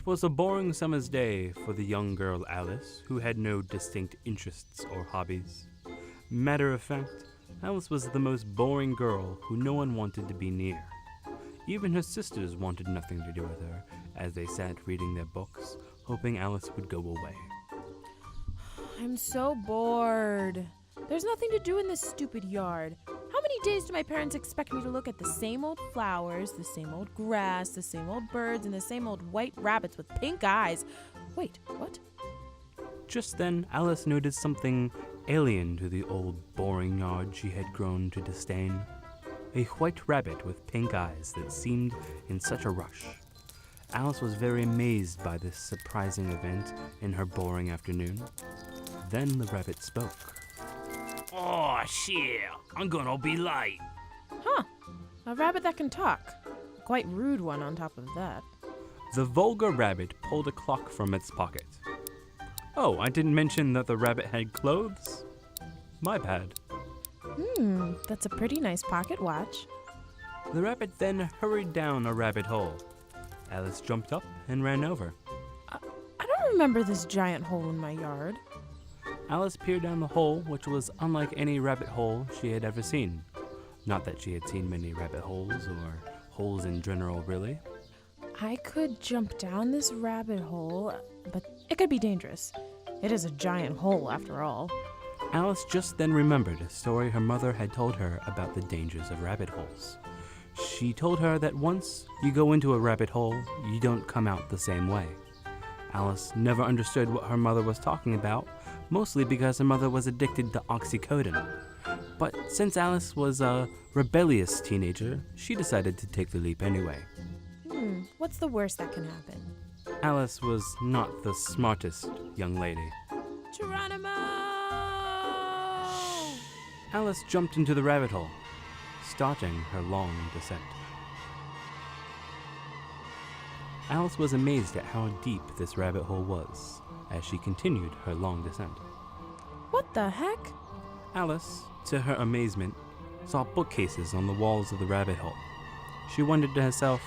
It was a boring summer's day for the young girl Alice, who had no distinct interests or hobbies. Matter of fact, Alice was the most boring girl who no one wanted to be near. Even her sisters wanted nothing to do with her, as they sat reading their books, hoping Alice would go away. I'm so bored. There's nothing to do in this stupid yard. How many days do my parents expect me to look at the same old flowers, the same old grass, the same old birds, and the same old white rabbits with pink eyes? Wait, what? Just then, Alice noticed something alien to the old, boring yard she had grown to disdain. A white rabbit with pink eyes that seemed in such a rush. Alice was very amazed by this surprising event in her boring afternoon. Then the rabbit spoke. Oh, shit, I'm gonna be late. Huh, a rabbit that can talk. A quite rude one on top of that. The vulgar rabbit pulled a clock from its pocket. Oh, I didn't mention that the rabbit had clothes? My bad. That's a pretty nice pocket watch. The rabbit then hurried down a rabbit hole. Alice jumped up and ran over. I don't remember this giant hole in my yard. Alice peered down the hole, which was unlike any rabbit hole she had ever seen. Not that she had seen many rabbit holes, or holes in general, really. I could jump down this rabbit hole, but it could be dangerous. It is a giant hole, after all. Alice just then remembered a story her mother had told her about the dangers of rabbit holes. She told her that once you go into a rabbit hole, you don't come out the same way. Alice never understood what her mother was talking about, mostly because her mother was addicted to oxycodone. But since Alice was a rebellious teenager, she decided to take the leap anyway. What's the worst that can happen? Alice was not the smartest young lady. Geronimo! Alice jumped into the rabbit hole, starting her long descent. Alice was amazed at how deep this rabbit hole was as she continued her long descent. What the heck? Alice, to her amazement, saw bookcases on the walls of the rabbit hole. She wondered to herself,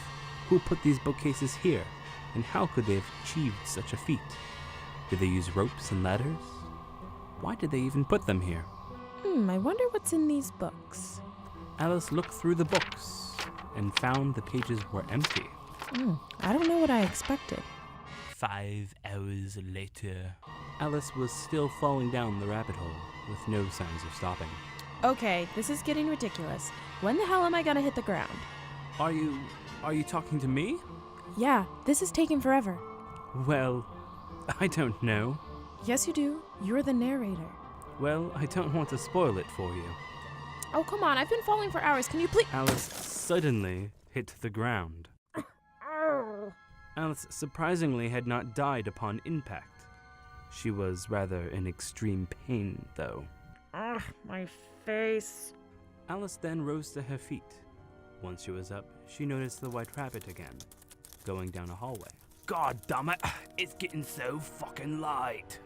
who put these bookcases here, and how could they have achieved such a feat? Did they use ropes and ladders? Why did they even put them here? I wonder what's in these books. Alice looked through the books and found the pages were empty. I don't know what I expected. 5 hours later. Alice was still falling down the rabbit hole with no signs of stopping. Okay, this is getting ridiculous. When the hell am I gonna hit the ground? Are you talking to me? Yeah, this is taking forever. Well, I don't know. Yes, you do. You're the narrator. Well, I don't want to spoil it for you. Oh, come on. I've been falling for hours. Can you please? Alice suddenly hit the ground. Alice surprisingly had not died upon impact. She was rather in extreme pain, though. Ugh, my face. Alice then rose to her feet. Once she was up, she noticed the white rabbit again, going down a hallway. God damn it, it's getting so fucking light.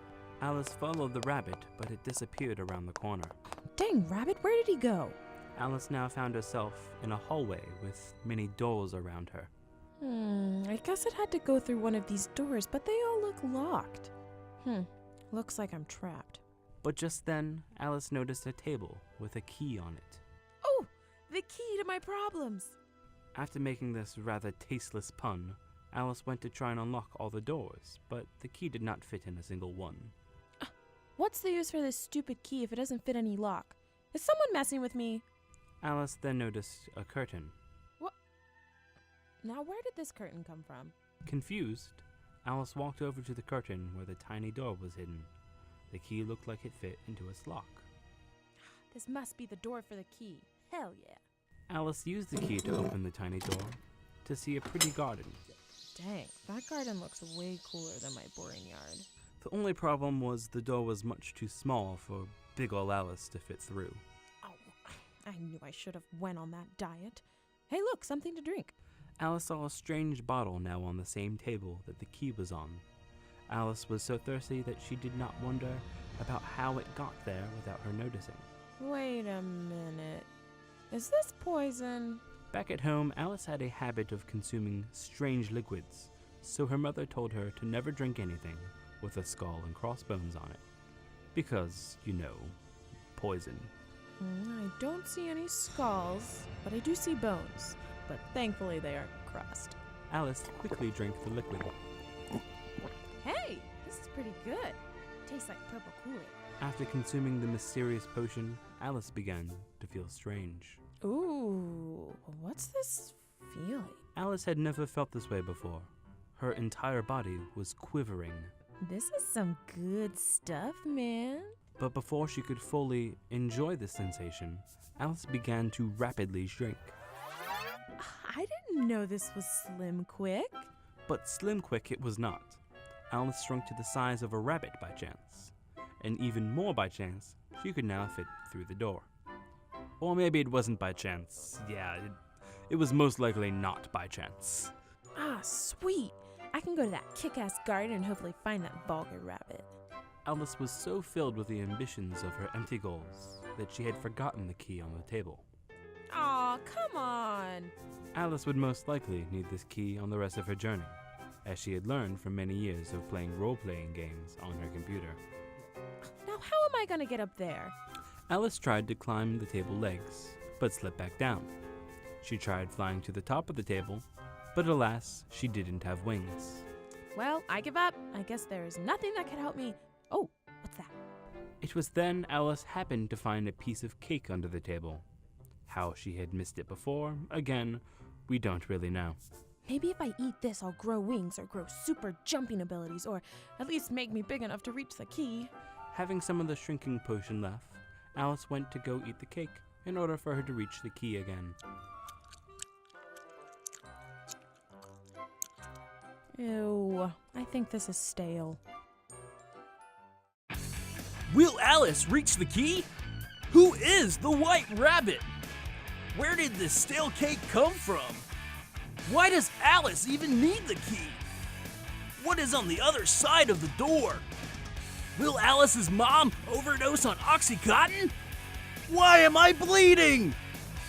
Alice followed the rabbit, but it disappeared around the corner. Dang, rabbit, where did he go? Alice now found herself in a hallway with many doors around her. I guess it had to go through one of these doors, but they all look locked. Looks like I'm trapped. But just then, Alice noticed a table with a key on it. Oh, the key to my problems. After making this rather tasteless pun, Alice went to try and unlock all the doors, but the key did not fit in a single one. What's the use for this stupid key if it doesn't fit any lock? Is someone messing with me? Alice then noticed a curtain. What? Now where did this curtain come from? Confused, Alice walked over to the curtain where the tiny door was hidden. The key looked like it fit into its lock. This must be the door for the key. Hell yeah. Alice used the key to open the tiny door to see a pretty garden. Dang, that garden looks way cooler than my boring yard. The only problem was the door was much too small for big ol' Alice to fit through. Oh, I knew I should have went on that diet. Hey look, something to drink. Alice saw a strange bottle now on the same table that the key was on. Alice was so thirsty that she did not wonder about how it got there without her noticing. Wait a minute. Is this poison? Back at home, Alice had a habit of consuming strange liquids, so her mother told her to never drink anything with a skull and crossbones on it. Because, poison. I don't see any skulls, but I do see bones. But thankfully they aren't crossed. Alice quickly drank the liquid. Hey, this is pretty good. Tastes like purple Kool-Aid. After consuming the mysterious potion, Alice began to feel strange. Ooh, what's this feeling? Alice had never felt this way before. Her entire body was quivering. This is some good stuff, man. But before she could fully enjoy the sensation, Alice began to rapidly shrink. I didn't know this was Slim Quick. But Slim Quick it was not. Alice shrunk to the size of a rabbit by chance. And even more by chance, she could now fit through the door. Or maybe it wasn't by chance. Yeah, it was most likely not by chance. Ah, sweet. I can go to that kick-ass garden and hopefully find that vulgar rabbit. Alice was so filled with the ambitions of her empty goals that she had forgotten the key on the table. Aw, come on. Alice would most likely need this key on the rest of her journey, as she had learned from many years of playing role-playing games on her computer. Now how am I gonna get up there? Alice tried to climb the table legs, but slipped back down. She tried flying to the top of the table, but alas, she didn't have wings. Well, I give up. I guess there is nothing that can help me. Oh, what's that? It was then Alice happened to find a piece of cake under the table. How she had missed it before, again, we don't really know. Maybe if I eat this, I'll grow wings or grow super jumping abilities, or at least make me big enough to reach the key. Having some of the shrinking potion left, Alice went to go eat the cake in order for her to reach the key again. Ew, I think this is stale. Will Alice reach the key? Who is the White Rabbit? Where did this stale cake come from? Why does Alice even need the key? What is on the other side of the door? Will Alice's mom overdose on Oxycontin? Why am I bleeding?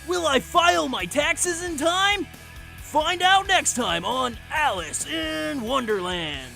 Will I file my taxes in time? Find out next time on Alice in Wonderland.